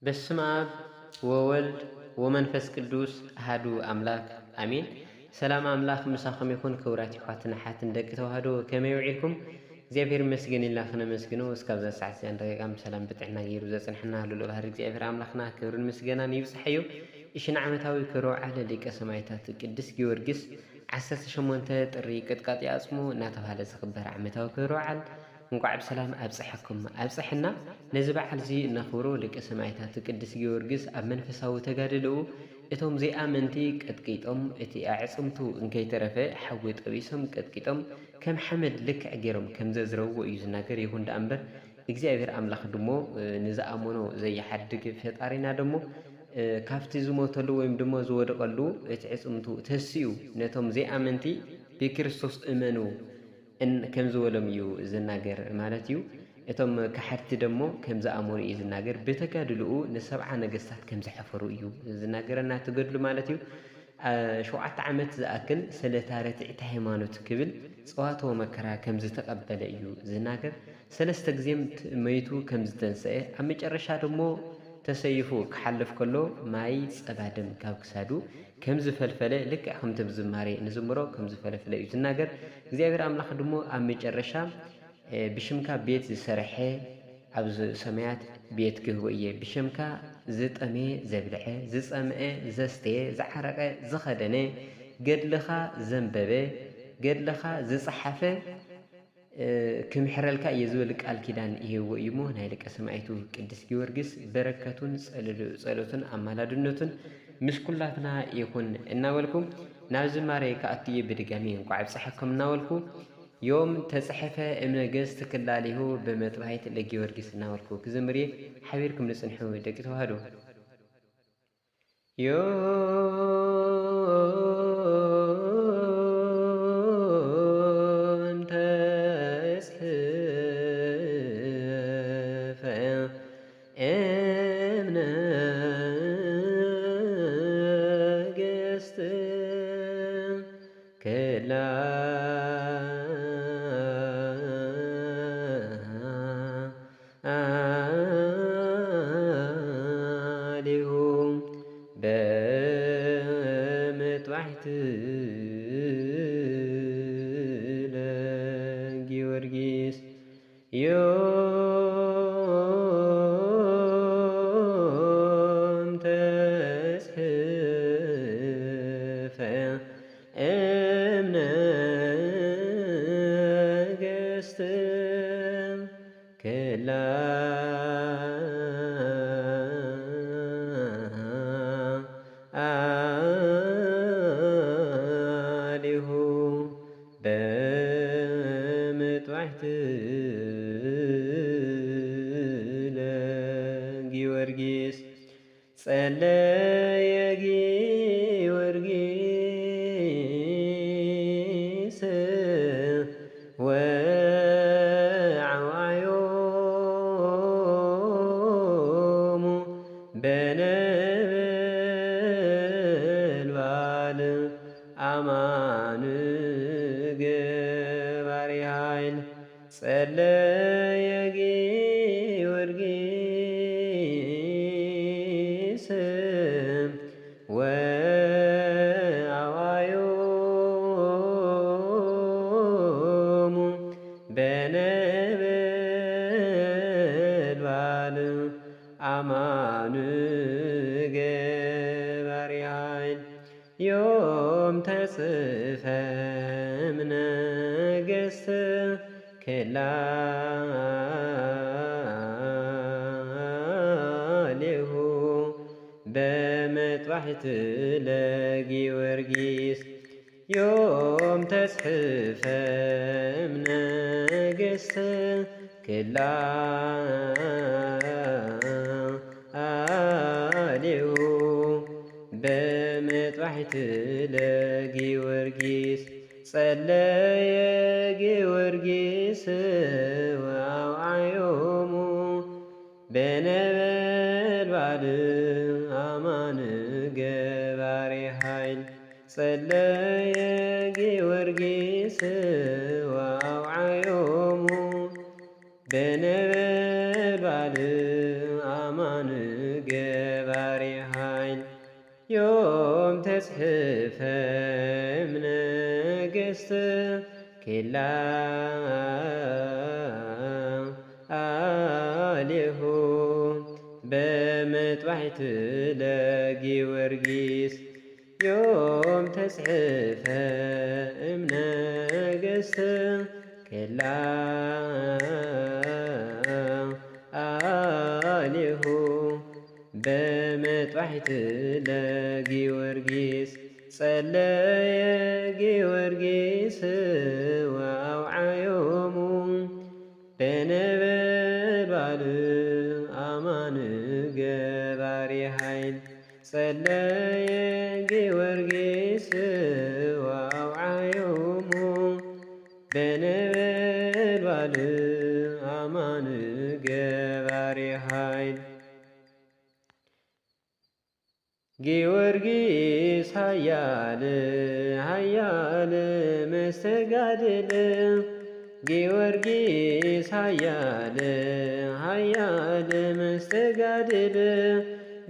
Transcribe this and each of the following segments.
በስመ አብ ወወልድ ወመንፈስ ቅዱስ አሐዱ አምላክ አሜን። ሰላም አምላክ ምሳኹም ይኹን። ክቡራት ይሓትን ሓትን ደቂ ተዋህዶ ከመይ ውዒልኩም? እግዚአብሔር ይመስገን ኢልና ክነመስግኖ እስካብ ሰዓት ደቂቃ ሰላም ብጥዕና ገይሩ ዘፅንሕና ልዑል ባህሪ እግዚአብሔር አምላኽና ክብርን ምስጋናን ይብፅሐዮ። እሽን ዓመታዊ ክብረ በዓል ሊቀ ሰማዕታት ቅዱስ ጊዮርጊስ 18 ጥሪ ቅጥቃጥ አጽሙ እናተባህለ ዝኽበር ዓመታዊ ክብረ በዓል እንኳዕ ብሰላም አብፅሐኩም አብፅሕና። ነዚ በዓል እዚ እናኽብሮ ሊቀ ሰማዕታት ቅዱስ ጊዮርጊስ ኣብ መንፈሳዊ ተጋድልኡ እቶም ዘይኣመንቲ ቀጥቂጦም እቲ ኣዕፅምቱ እንከይተረፈ ሓዊ ጠቢሶም ቀጥቂጦም ከም ሓመድ ልክዕ ገይሮም ከም ዘዝረብዎ እዩ ዝናገር። ይኹን ደኣ እምበር እግዚኣብሔር ኣምላኽ ድሞ ንዝኣመኖ ዘይሓድግ ፈጣሪና ደሞ ካብቲ ዝሞተሉ ወይም ድሞ ዝወደቐሉ እቲ ዕፅምቱ ተስኡ ነቶም ዘይኣመንቲ ብክርስቶስ እመኑ ከም ዝበሎም እዩ ዝናገር ማለት እዩ። እቶም ካሓድቲ ደሞ ከም ዝኣመኑ እዩ ዝናገር። ብተጋድልኡ ንሰብዓ ነገስታት ከም ዘሐፈሩ እዩ ዝናገረና ተገድሉ ማለት እዩ። 7 ዓመት ዝኣክል ስለ ታረትዕቲ ሃይማኖት ክብል ፀዋትወ መከራ ከም ዝተቐበለ እዩ ዝናገር። 3 ግዜም መይቱ ከም ዝተንስአ ኣብ መጨረሻ ደሞ ተሰይፉ ክሓልፍ ከሎ ማይ ፀባ ደም ካብ ክሳዱ ከም ዝፈልፈለ ልክዕ ከምቲ ብዝማሬ ንዝምሮ ከም ዝፈልፈለ እዩ ዝናገር። እግዚአብሔር ኣምላኽ ድሞ ኣብ መጨረሻ ብሽምካ ቤት ዝሰርሐ ኣብ ሰማያት ቤት ክህቦ እየ፣ ብሽምካ ዝጠመየ ዘብልዐ፣ ዝፀምዐ ዘስተየ፣ ዝዓረቀ ዝኸደነ፣ ገድልኻ ዘንበበ፣ ገድልኻ ዝፀሓፈ ክምሕረልካ እየ ዝብል ቃል ኪዳን ይህቦ እዩ ሞ ናይ ሊቀ ሰማዕቱ ቅዱስ ጊዮርጊስ በረከቱን ጸሎቱን ኣማላድነቱን ምስ ኩላትና ይኹን እናበልኩም ናብ ዝማሬ ከኣትየ ብድጋሚ እንኳዕ ኣብፅሐኩም እናበልኩ ዮም ተጽሐፈ እምነገሥት ክላሊሁ በመጥባሕት ለጊዮርጊስ እናበልኩ ክዝምርየ ሓቢርኩም ንጽንሑ ደቂ ተዋህዶ እምነገሥት ክላሊሁ በመጥባሕት ለጊዮርጊስ ዮም ተጽሕፈ እምነገሥት ክላሊሁ በመጥባሕት ለጊዮርጊስ ጸለየ ጊዮርጊስ ወዐዋዮሙ በነበልባል አማን ገባሬ ኃይል ጸለየ ጊዮርጊስ ወዐዋዮሙ በነበልባል አማን ገባሬ ኃይል ዮም ተጽሕፈ እምነገሥት ክላሊሁ በመጥባሕት ለጊዮርጊስ ዮም ተጽሕፈ እምነገሥት ክላሊሁ በመጥባሕት ለጊዮርጊስ ጸለየ ጊዮርጊስ ወዐዋዮሙ በነበልባል አማን ገባሬ ኃይል ጸለየ ጊዮርጊስ ወዐዋዮሙ በነበልባል አማን ገባሬ ኃይል ዮም ተጽሕፈ እምነገሥት ክላሊሁ በመጥባሕት ለጊዮርጊስ ዮም ተጽሕፈ እምነገሥት ክላሊሁ በመጥባሕት ለጊዮርጊስ ጸለየ ጊዮርጊስ ወዐዋዮሙ በነበልባል አማን ገባሬ ኃይል ጸለየ ጊዮርጊስ ወዐዋዮሙ በነበልባል አማን ገባሬ ኃይል ጊዮርጊስ ኃያል ኃያል መስተጋድል ጊዮርጊስ ኃያል ኃያል መስተጋድል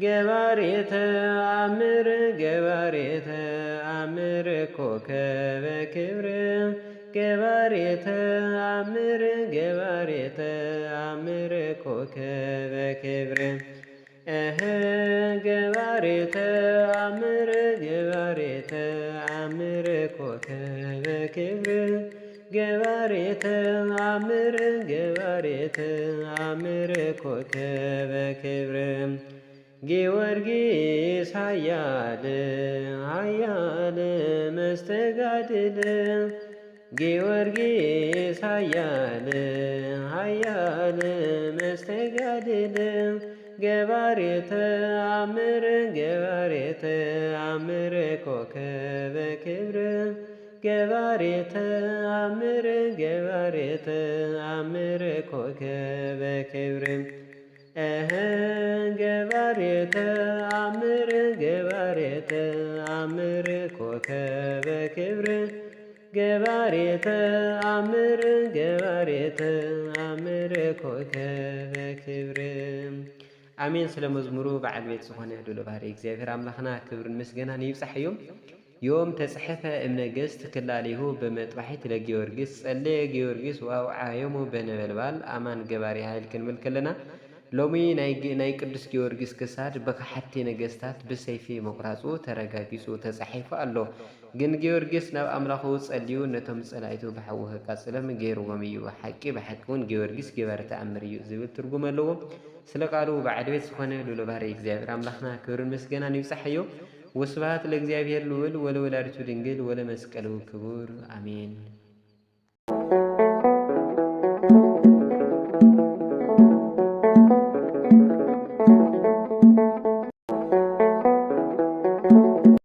ገባሬ ተአምር ገባሬ ተአምር ኮከበ ክብር ገባሬ ተአምር ገባሬ ተአምር ኮከበ ክብር ገባሬ ተአምር ገባሬ ተአምር ኮከበ ክብር ገባሬ ተአምር ገባሬ ተአምር ኮከበ ክብር ጊዮርጊስ ኃያል ኃያል መስተጋድል ጊዮርጊስ ኃያል ኃያል መስተጋድል ገባሬ ተአምር ገባሬ ተአምር ኮከበ ክብር ገባሬ ተአምር ገባሬ ተአምር ኮከበ ክብር ተአምር ገባሬ ተአምር ኮከበ ክብር ገባሬ ተአምር ገባሬ ተአምር ኮከበ ክብር። አሜን። ስለ መዝሙሩ በዓል ቤት ዝኾነ ሉለ ባህሪ እግዚአብሔር አምላኽና ክብርን ምስጋናን ይብጻሕዮም። ዮም ተጽሕፈ እምነገሥት ክላሊሁ በመጥባሒት ለጊዮርጊስ ጸለየ ጊዮርጊስ ወአውዓዮሙ በነበልባል አማን ገባሪ ኃይል ክንብል ከለና ሎሚ ናይ ቅዱስ ጊዮርጊስ ክሳድ በካሓቲ ነገስታት ብሰይፊ መቁራፁ ተረጋጊፁ ተጻሒፉ ኣሎ። ግን ጊዮርጊስ ናብ ኣምላኹ ጸልዩ ነቶም ጸላኢቱ ብሓዊ ቃጽሎም ገይርዎም እዩ። ሓቂ ብሓቂ እውን ጊዮርጊስ ገባሪ ተኣምር እዩ ዝብል ትርጉም ኣለዎ። ስለ ቃሉ በዓል ቤት ዝኾነ ሉለ ባህሪ እግዚአብሔር አምላኽና ክብርን ምስጋናን ይብጻሕዮ። ወስብሐት ለእግዚአብሔር ልዑል ወለወላዲቱ ድንግል ወለመስቀሉ ክቡር አሜን።